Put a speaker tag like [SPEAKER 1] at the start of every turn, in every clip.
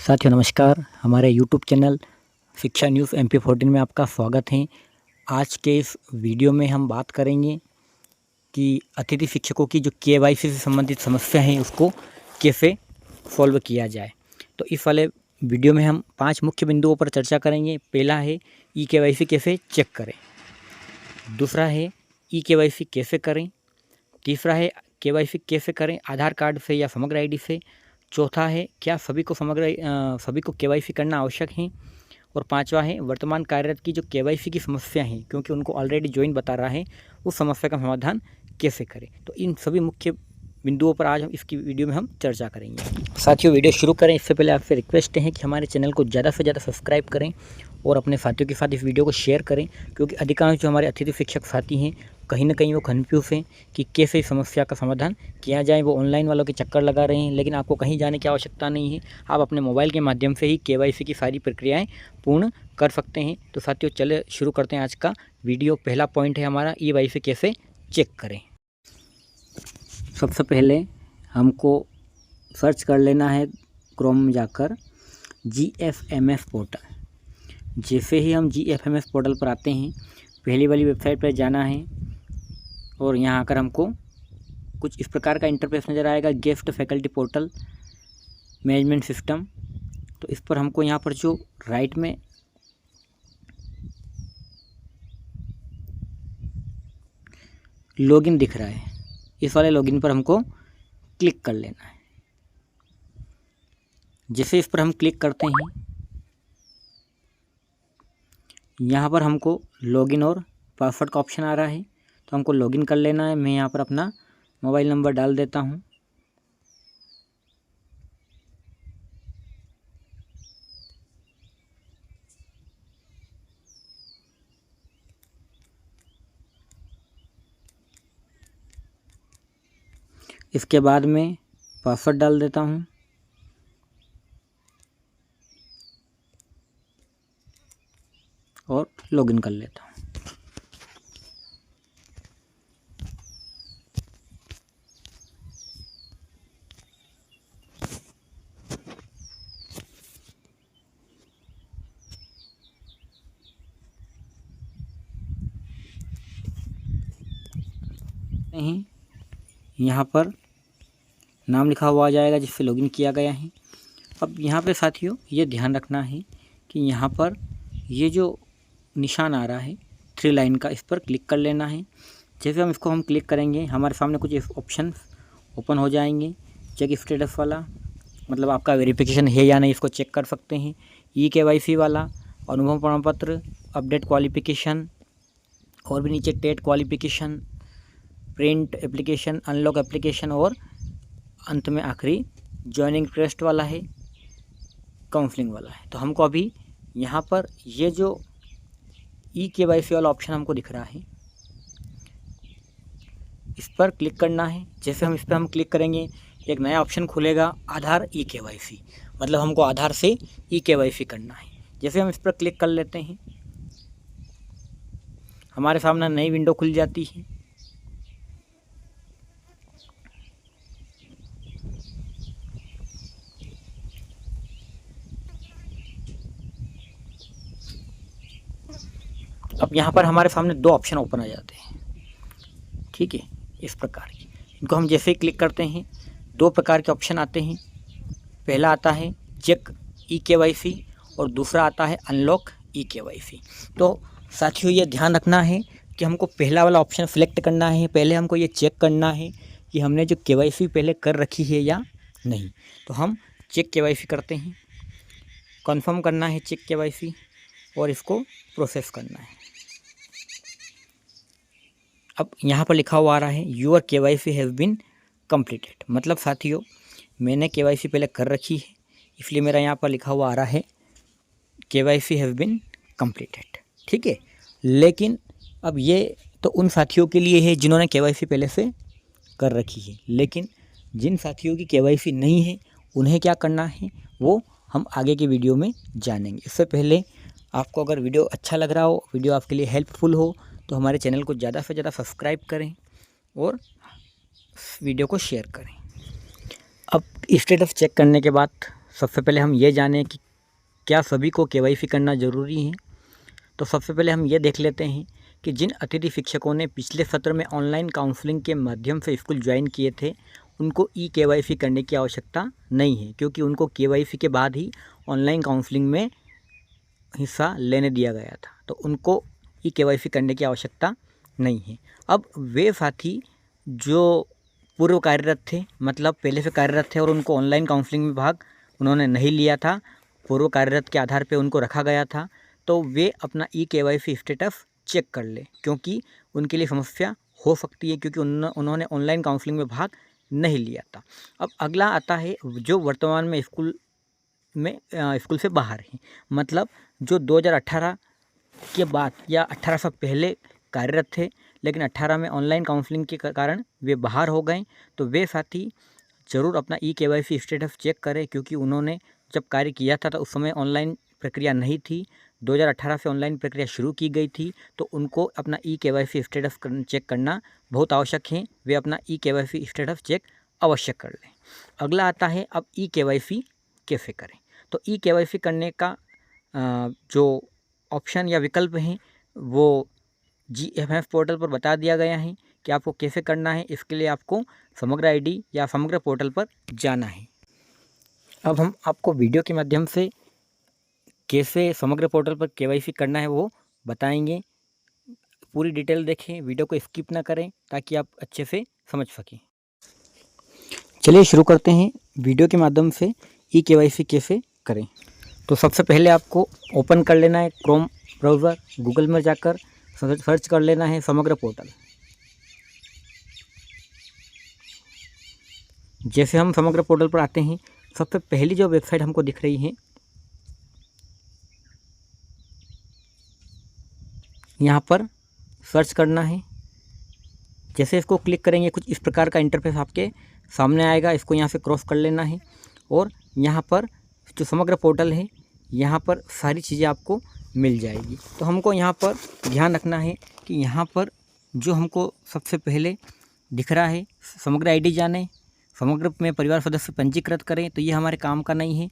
[SPEAKER 1] साथियों नमस्कार। हमारे यूट्यूब चैनल शिक्षा न्यूज़ MP14 में आपका स्वागत है। आज के इस वीडियो में हम बात करेंगे कि अतिथि शिक्षकों की जो KYC से संबंधित समस्या है उसको कैसे सॉल्व किया जाए। तो इस वाले वीडियो में हम 5 मुख्य बिंदुओं पर चर्चा करेंगे। पहला है KYC कैसे चेक करें, दूसरा है KYC कैसे करें, तीसरा है KYC कैसे करें आधार कार्ड से या समग्र ID से, चौथा है क्या सभी को KYC करना आवश्यक है, और पांचवा है वर्तमान कार्यरत की जो KYC की समस्या है क्योंकि उनको ऑलरेडी ज्वाइन बता रहा है उस समस्या का समाधान कैसे करें। तो इन सभी मुख्य बिंदुओं पर आज हम इसकी वीडियो में हम चर्चा करेंगे। साथियों वीडियो शुरू करें इससे पहले आपसे रिक्वेस्ट है कि हमारे चैनल को ज़्यादा से ज़्यादा सब्सक्राइब करें और अपने साथियों के साथ इस वीडियो को शेयर करें, क्योंकि अधिकांश जो हमारे अतिथि शिक्षक साथी हैं कहीं ना कहीं वो कन्फ्यूज़ हैं कि कैसे इस समस्या का समाधान किया जाए। वो ऑनलाइन वालों के चक्कर लगा रहे हैं, लेकिन आपको कहीं जाने की आवश्यकता नहीं है। आप अपने मोबाइल के माध्यम से ही KYC की सारी प्रक्रियाएं पूर्ण कर सकते हैं। तो साथियों चले शुरू करते हैं आज का वीडियो। पहला पॉइंट है हमारा KYC कैसे चेक करें। सबसे पहले हमको सर्च कर लेना है क्रोम में जाकर GFMS पोर्टल। जैसे ही हम GFMS पोर्टल पर आते हैं पहली वाली वेबसाइट पर जाना है और यहाँ आकर हमको कुछ इस प्रकार का इंटरफेस नज़र आएगा, guest faculty portal management system. तो इस पर हमको यहाँ पर जो राइट में लॉगिन दिख रहा है, इस वाले लॉगिन पर हमको क्लिक कर लेना है। जैसे इस पर हम क्लिक करते हैं यहाँ पर हमको लॉगिन और पासवर्ड का ऑप्शन आ रहा है, तो हमको लॉगिन कर लेना है। मैं यहाँ पर अपना मोबाइल नंबर डाल देता हूँ। इसके बाद में पासवर्ड डाल देता हूँ और लॉगिन कर लेता हूँ। यहाँ पर नाम लिखा हुआ आ जाएगा जिससे लॉगिन किया गया है। अब यहाँ पे साथियों ये ध्यान रखना है कि यहाँ पर ये जो निशान आ रहा है 3 लाइन का, इस पर क्लिक कर लेना है। जैसे हम क्लिक करेंगे हमारे सामने कुछ ऑप्शन ओपन हो जाएंगे। चेक स्टेटस वाला, मतलब आपका वेरिफिकेशन है या नहीं इसको चेक कर सकते हैं। KYC वाला, अनुभव प्रमाण पत्र, अपडेट क्वालिफिकेशन, और भी नीचे TET qualification, print application, unlock application, और अंत में आखिरी ज्वाइनिंग ट्रस्ट वाला है, काउंसलिंग वाला है। तो हमको अभी यहाँ पर ये जो KYC वाला ऑप्शन हमको दिख रहा है इस पर क्लिक करना है। जैसे हम इस पर क्लिक करेंगे एक नया ऑप्शन खुलेगा, आधार KYC, मतलब हमको आधार से KYC करना है। जैसे हम इस पर क्लिक कर लेते हैं हमारे सामने नई विंडो खुल जाती है। अब यहाँ पर हमारे सामने 2 ऑप्शन ओपन आ जाते हैं, ठीक है, इस प्रकार की। इनको हम जैसे ही क्लिक करते हैं 2 प्रकार के ऑप्शन आते हैं। पहला आता है चेक KYC और दूसरा आता है अनलॉक KYC। तो साथियों ये ध्यान रखना है कि हमको पहला वाला ऑप्शन सेलेक्ट करना है। पहले हमको ये चेक करना है कि हमने जो KYC पहले कर रखी है या नहीं। तो हम चेक KYC करते हैं, कंफर्म करना है चेक KYC और इसको प्रोसेस करना है। अब यहाँ पर लिखा हुआ आ रहा है your KYC has been completed, मतलब साथियों मैंने KYC पहले कर रखी है इसलिए मेरा यहाँ पर लिखा हुआ आ रहा है KYC हैज़ बीन कंप्लीटेड, ठीक है। लेकिन अब ये तो उन साथियों के लिए है जिन्होंने KYC पहले से कर रखी है, लेकिन जिन साथियों की KYC नहीं है उन्हें क्या करना है वो हम आगे की वीडियो में जानेंगे। इससे पहले आपको अगर वीडियो अच्छा लग रहा हो, वीडियो आपके लिए हेल्पफुल हो, तो हमारे चैनल को ज़्यादा से ज़्यादा सब्सक्राइब करें और वीडियो को शेयर करें। अब स्टेटस चेक करने के बाद सबसे पहले हम ये जानें कि क्या सभी को केवाईसी करना ज़रूरी है। तो सबसे पहले हम ये देख लेते हैं कि जिन अतिथि शिक्षकों ने पिछले सत्र में ऑनलाइन काउंसलिंग के माध्यम से स्कूल ज्वाइन किए थे, उनको केवाईसी करने की आवश्यकता नहीं है, क्योंकि उनको केवाईसी के बाद ही ऑनलाइन काउंसलिंग में हिस्सा लेने दिया गया था। तो उनको केवाईसी करने की आवश्यकता नहीं है। अब वे साथी जो पूर्व कार्यरत थे, मतलब पहले से कार्यरत थे और उनको ऑनलाइन काउंसलिंग में भाग उन्होंने नहीं लिया था, पूर्व कार्यरत के आधार पे उनको रखा गया था, तो वे अपना केवाईसी स्टेटस चेक कर ले, क्योंकि उनके लिए समस्या हो सकती है, क्योंकि उन्होंने ऑनलाइन काउंसलिंग में भाग नहीं लिया था। अब अगला आता है जो वर्तमान में स्कूल से बाहर हैं, मतलब जो 2018 के बाद या 18 से पहले कार्यरत थे, लेकिन 18 में ऑनलाइन काउंसलिंग के कारण वे बाहर हो गए। तो वे साथी ज़रूर अपना केवाईसी स्टेटस चेक करें, क्योंकि उन्होंने जब कार्य किया था तो उस समय ऑनलाइन प्रक्रिया नहीं थी। 2018 से ऑनलाइन प्रक्रिया शुरू की गई थी, तो उनको अपना केवाईसी स्टेटस चेक करना बहुत आवश्यक है। वे अपना केवाईसी स्टेटस चेक अवश्य कर लें। अगला आता है अब केवाईसी कैसे करें। तो केवाईसी करने का जो ऑप्शन या विकल्प हैं वो GFF पोर्टल पर बता दिया गया है कि आपको कैसे करना है। इसके लिए आपको समग्र ID या समग्र पोर्टल पर जाना है। अब हम आपको वीडियो के माध्यम से कैसे समग्र पोर्टल पर केवाईसी करना है वो बताएंगे। पूरी डिटेल देखें, वीडियो को स्किप ना करें ताकि आप अच्छे से समझ सकें। चलिए शुरू करते हैं वीडियो के माध्यम से केवाईसी कैसे करें। तो सबसे पहले आपको ओपन कर लेना है क्रोम ब्राउज़र, गूगल में जाकर सर्च कर लेना है समग्र पोर्टल। जैसे हम समग्र पोर्टल पर आते हैं, सबसे पहली जो वेबसाइट हमको दिख रही है, यहाँ पर सर्च करना है। जैसे इसको क्लिक करेंगे कुछ इस प्रकार का इंटरफेस आपके सामने आएगा। इसको यहाँ से क्रॉस कर लेना है और यहाँ पर जो समग्र पोर्टल है, यहाँ पर सारी चीज़ें आपको मिल जाएगी। तो हमको यहाँ पर ध्यान रखना है कि यहाँ पर जो हमको सबसे पहले दिख रहा है समग्र ID जाने, समग्र में परिवार सदस्य पंजीकृत करें, तो ये हमारे काम का नहीं है।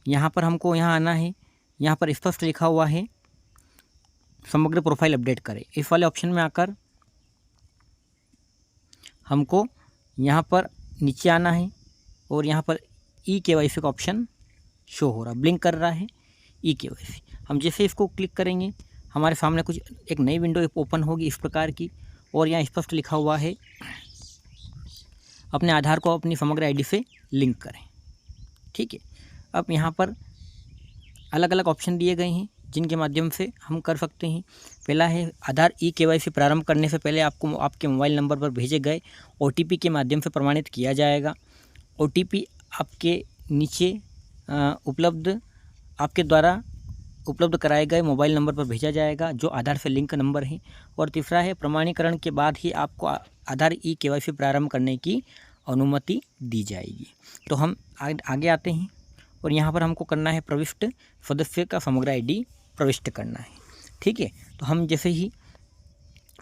[SPEAKER 1] यहाँ पर हमको यहाँ आना है, यहाँ पर स्पष्ट लिखा हुआ है समग्र प्रोफाइल अपडेट करें। इस वाले ऑप्शन में आकर हमको यहाँ पर नीचे आना है और यहाँ पर केवाईसी का ऑप्शन शो हो रहा, ब्लिंक कर रहा है केवाईसी। हम जैसे इसको क्लिक करेंगे, हमारे सामने कुछ एक नई विंडो ओपन होगी इस प्रकार की, और यहाँ स्पष्ट लिखा हुआ है अपने आधार को अपनी समग्र ID से लिंक करें। ठीक है, अब यहाँ पर अलग अलग ऑप्शन दिए गए हैं जिनके माध्यम से हम कर सकते हैं। पहला है आधार केवाईसी प्रारंभ करने से पहले आपको आपके मोबाइल नंबर पर भेजे गए OTP के माध्यम से प्रमाणित किया जाएगा। OTP आपके नीचे आपके द्वारा उपलब्ध कराए गए मोबाइल नंबर पर भेजा जाएगा जो आधार से लिंक नंबर है। और तीसरा है प्रमाणीकरण के बाद ही आपको आधार केवाईसी प्रारंभ करने की अनुमति दी जाएगी। तो हम आगे आते हैं और यहाँ पर हमको करना है प्रविष्ट सदस्य का समग्र ID प्रविष्ट करना है। ठीक है, तो हम जैसे ही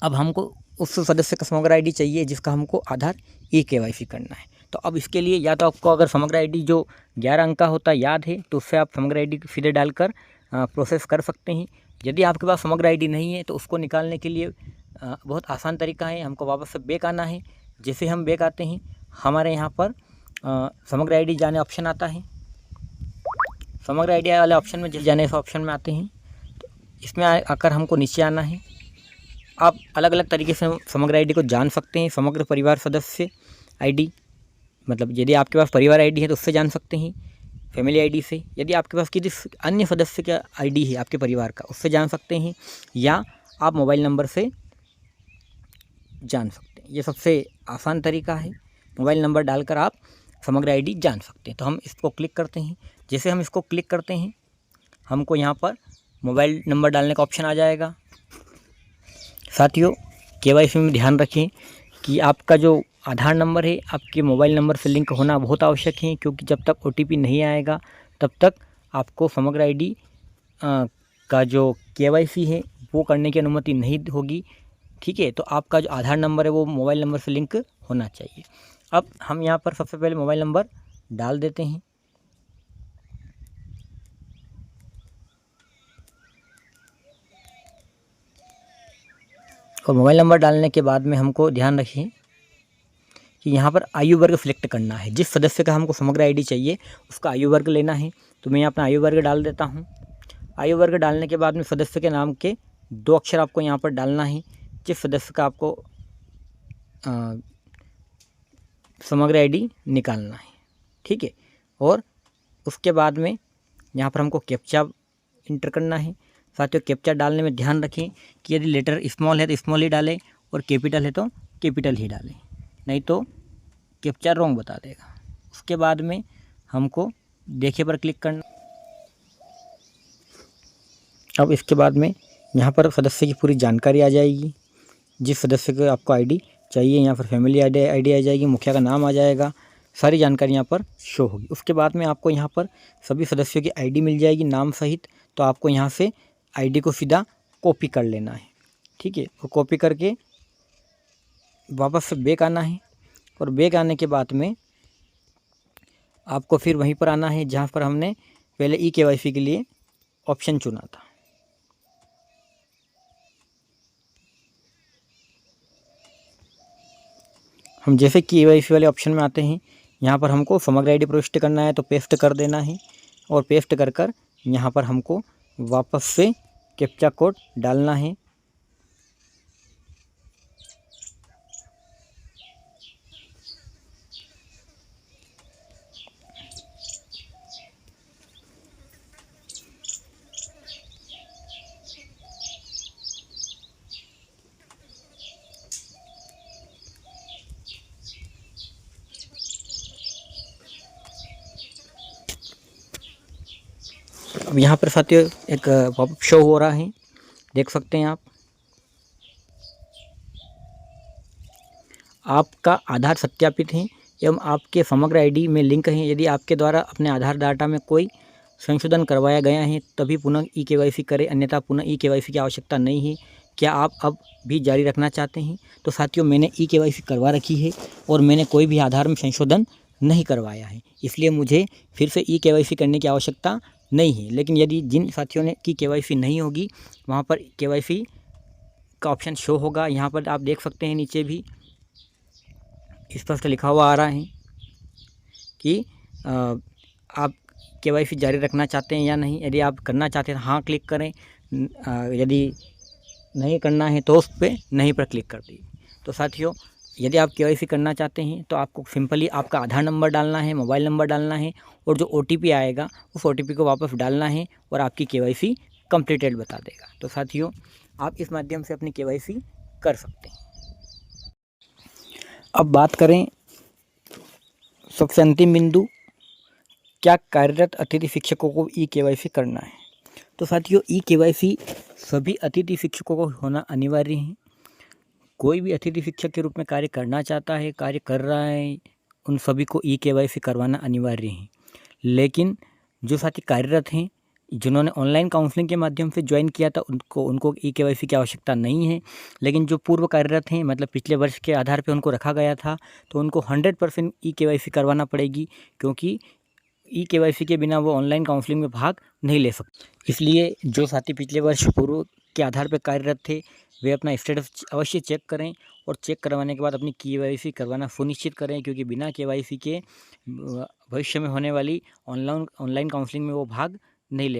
[SPEAKER 1] अब हमको उस सदस्य का समग्र ID चाहिए जिसका हमको आधार केवाईसी करना है। तो अब इसके लिए या तो आपको अगर समग्र ID जो 11 अंक का होता है याद है, तो उससे आप समग्र ID सीधे डालकर प्रोसेस कर सकते हैं। यदि आपके पास समग्र ID नहीं है तो उसको निकालने के लिए बहुत आसान तरीका है, हमको वापस से बैक आना है। जैसे हम बैक आते हैं, हमारे यहाँ पर समग्र ID जाने ऑप्शन आता है। समग्र ID वाले ऑप्शन में जैसे जाने इस ऑप्शन में आते हैं, तो इसमें आकर हमको नीचे आना है। आप अलग अलग तरीके से समग्र ID को जान सकते हैं। समग्र परिवार सदस्य ID, मतलब यदि आपके पास परिवार ID है तो उससे जान सकते हैं, फैमिली ID से। यदि आपके पास किसी अन्य सदस्य का ID है आपके परिवार का, उससे जान सकते हैं, या आप मोबाइल नंबर से जान सकते हैं। ये सबसे आसान तरीका है, मोबाइल नंबर डालकर आप समग्र ID जान सकते हैं। तो हम इसको क्लिक करते हैं। जैसे हम इसको क्लिक करते हैं, हमको यहाँ पर मोबाइल नंबर डालने का ऑप्शन आ जाएगा। साथियों, केवाईसी में ध्यान रखें कि आपका जो आधार नंबर है आपके मोबाइल नंबर से लिंक होना बहुत आवश्यक है, क्योंकि जब तक OTP नहीं आएगा तब तक आपको समग्र ID का जो केवाईसी है वो करने की अनुमति नहीं होगी। ठीक है, तो आपका जो आधार नंबर है वो मोबाइल नंबर से लिंक होना चाहिए। अब हम यहाँ पर सबसे पहले मोबाइल नंबर डाल देते हैं। और मोबाइल नंबर डालने के बाद में हमको ध्यान रखिए कि यहाँ पर आयु वर्ग सिलेक्ट करना है। जिस सदस्य का हमको समग्र आईडी चाहिए उसका आयु वर्ग लेना है। तो मैं यहाँ अपना आयु वर्ग डाल देता हूँ। आयु वर्ग डालने के बाद में सदस्य के नाम के 2 अक्षर आपको यहाँ पर डालना है जिस सदस्य का आपको समग्र आईडी निकालना है, ठीक है। और उसके बाद में यहाँ पर हमको कैप्चा इंटर करना है। साथियों, कैप्चा डालने में ध्यान रखें कि यदि लेटर स्मॉल है तो स्मॉल ही डालें और कैपिटल है तो कैपिटल ही डालें, नहीं तो कैप्चा रॉन्ग बता देगा। उसके बाद में हमको देखिए पर क्लिक करना। अब इसके बाद में यहाँ पर सदस्य की पूरी जानकारी आ जाएगी। जिस सदस्य को आपको आईडी चाहिए यहाँ पर फैमिली आईडी आ जाएगी, मुखिया का नाम आ जाएगा, सारी जानकारी यहाँ पर शो होगी। उसके बाद में आपको यहाँ पर सभी सदस्यों की आईडी मिल जाएगी नाम सहित। तो आपको यहाँ से आईडी को सीधा कॉपी कर लेना है, ठीक है। और कॉपी करके वापस से बैक आना है और बैक आने के बाद में आपको फिर वहीं पर आना है जहाँ पर हमने पहले ई-केवाईसी के लिए ऑप्शन चुना था। हम जैसे के-वाई-सी वाले ऑप्शन में आते हैं, यहाँ पर हमको समग्र आईडी प्रविष्ट करना है तो पेस्ट कर देना है। और पेस्ट कर कर यहाँ पर हमको वापस से कैप्चा कोड डालना है। अब यहाँ पर साथियों एक पॉपअप शो हो रहा है, देख सकते हैं आप। आपका आधार सत्यापित है एवं आपके समग्र आईडी में लिंक है। यदि आपके द्वारा अपने आधार डाटा में कोई संशोधन करवाया गया है तभी पुनः ई-केवाईसी करें, अन्यथा पुनः ई-केवाईसी की आवश्यकता नहीं है। क्या आप अब भी जारी रखना चाहते हैं? तो साथियों, मैंने ई-केवाईसी करवा रखी है और मैंने कोई भी आधार में संशोधन नहीं करवाया है, इसलिए मुझे फिर से ई-केवाईसी करने की आवश्यकता नहीं है। लेकिन यदि जिन साथियों ने की केवाईसी नहीं होगी वहाँ पर केवाईसी का ऑप्शन शो होगा। यहाँ पर आप देख सकते हैं नीचे भी स्पष्ट लिखा हुआ आ रहा है कि आप केवाईसी जारी रखना चाहते हैं या नहीं। यदि आप करना चाहते हैं तो हाँ क्लिक करें, यदि नहीं करना है तो उस पर नहीं पर क्लिक कर दीजिए। तो साथियों, यदि आप केवाईसी करना चाहते हैं तो आपको सिंपली आपका आधार नंबर डालना है, मोबाइल नंबर डालना है और जो OTP आएगा उस OTP को वापस डालना है और आपकी केवाईसी कंप्लीटेड बता देगा। तो साथियों, आप इस माध्यम से अपनी केवाईसी कर सकते हैं। अब बात करें सबसे अंतिम बिंदु, क्या कार्यरत अतिथि शिक्षकों को ई-केवाईसी करना है? तो साथियों, ई-केवाईसी सभी अतिथि शिक्षकों को होना अनिवार्य है। कोई भी अतिथि शिक्षक के रूप में कार्य करना चाहता है, कार्य कर रहा है, उन सभी को ई-केवाईसी करवाना अनिवार्य है। लेकिन जो साथी कार्यरत हैं, जिन्होंने ऑनलाइन काउंसलिंग के माध्यम से ज्वाइन किया था, उनको ई-केवाईसी की आवश्यकता नहीं है। लेकिन जो पूर्व कार्यरत हैं, मतलब पिछले वर्ष के आधार पर उनको रखा गया था, तो उनको 100% ई-केवाईसी करवाना पड़ेगी, क्योंकि ई-केवाईसी के बिना वो ऑनलाइन काउंसलिंग में भाग नहीं ले सकते। इसलिए जो साथी पिछले वर्ष पूर्व के आधार पर कार्यरत थे वे अपना स्टेटस अवश्य चेक करें और चेक करवाने के बाद अपनी केवाईसी करवाना सुनिश्चित करें, क्योंकि बिना केवाईसी के भविष्य में होने वाली ऑनलाइन काउंसलिंग में वो भाग नहीं ले